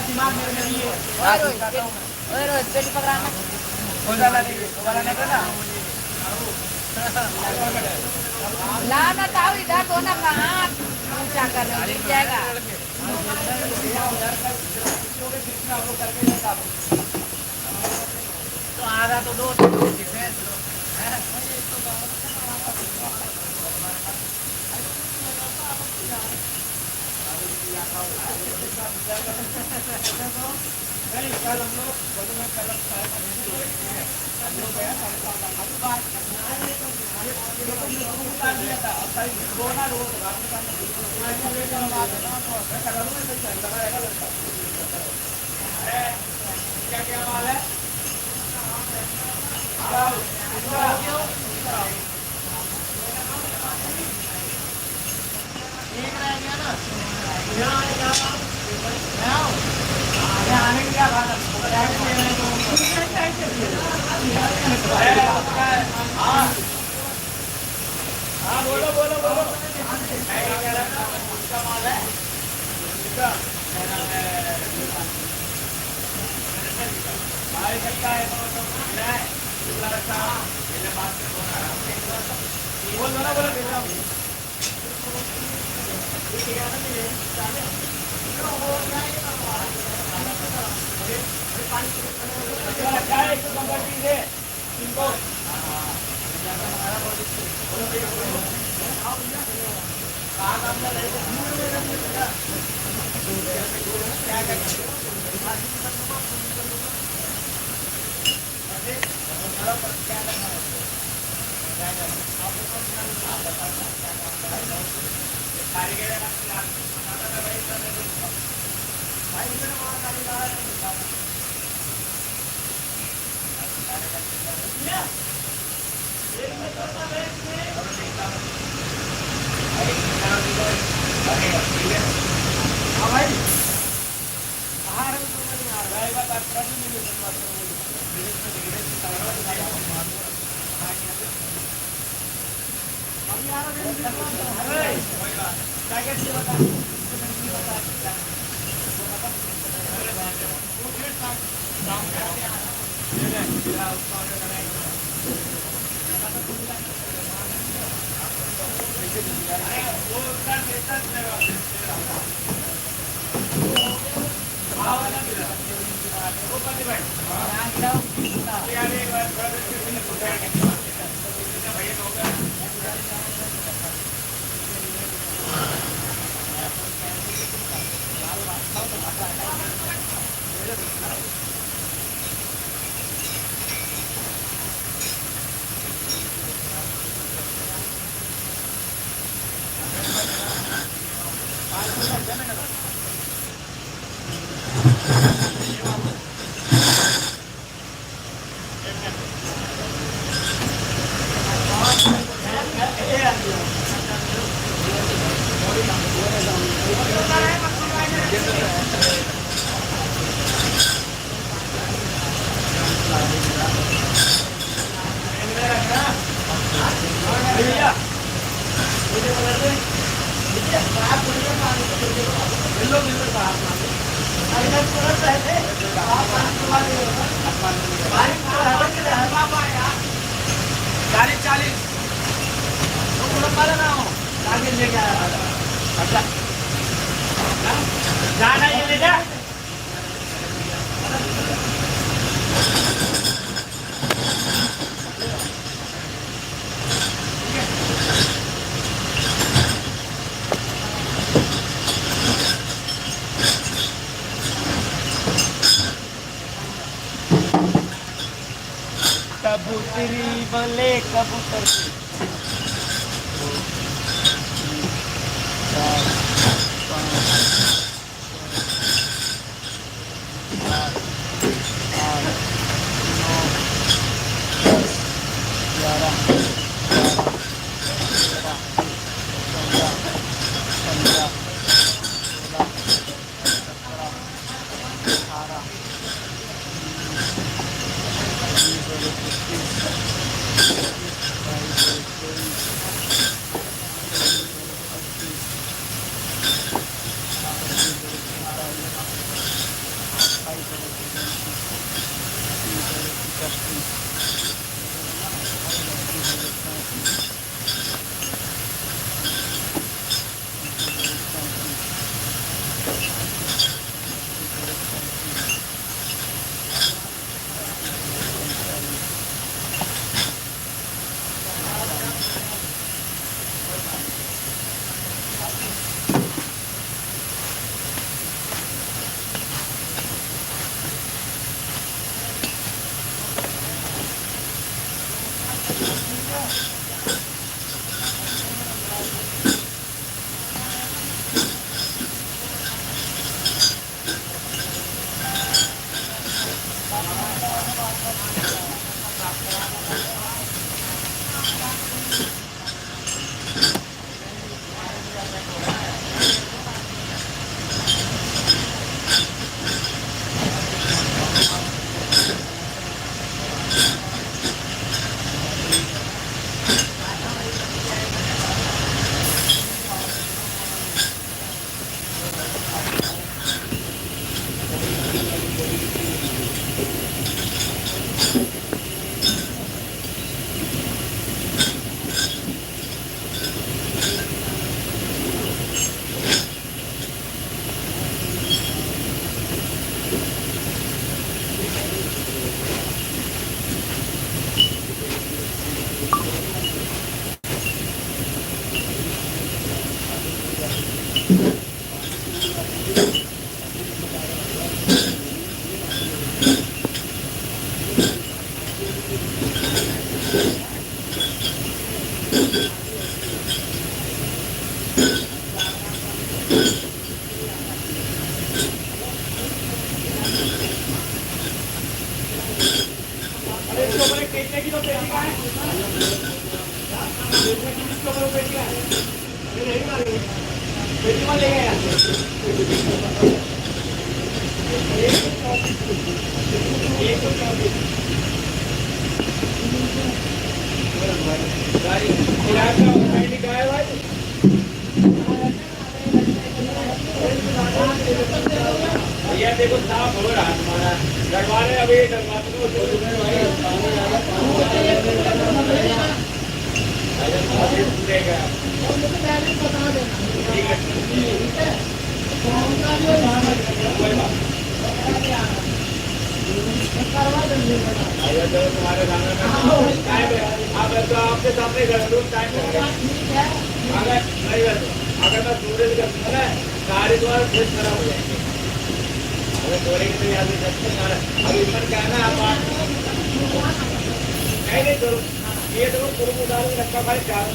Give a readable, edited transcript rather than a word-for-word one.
दिमाग मेरे में नहीं है। ओए रोहित पेटी पकड़ाना। हो जाला नहीं करना। लाना ताऊ इधर तो ना कहाँ ऊंचा कर रहे गिर जाएगा। तो आधा तो दो नहीं कल हम लोग क्या क्या माल है एक रह गया ना आने की क्या बात है हाँ बोलो बोलो बोलो उसका माल है भाई सकता है बोल बोलो बोलो जाना ये ले जा कबूतरी बोले कबूतर अरे इसके ऊपर एक टेकने की तो पेटी का है, टेकने की इसके ऊपर पेटी का है, ये नहीं मारेंगे, पेटी में लेंगे यार, एक तो गाड़ी किराए का गाड़ी का है भाई, भैया देखो साफ हो रहा तुम्हारा डरवाने अभी डरवाने को तुम्हारे आपके सामने टाइम अगर मैं सूरज का गाड़ी द्वारा फिर खराब हो जाएंगे, अगर थोड़े की तो याद अब इसमें क्या है ना आप नहीं करो ये तो पूर्व उदाहरण रखा भाई चार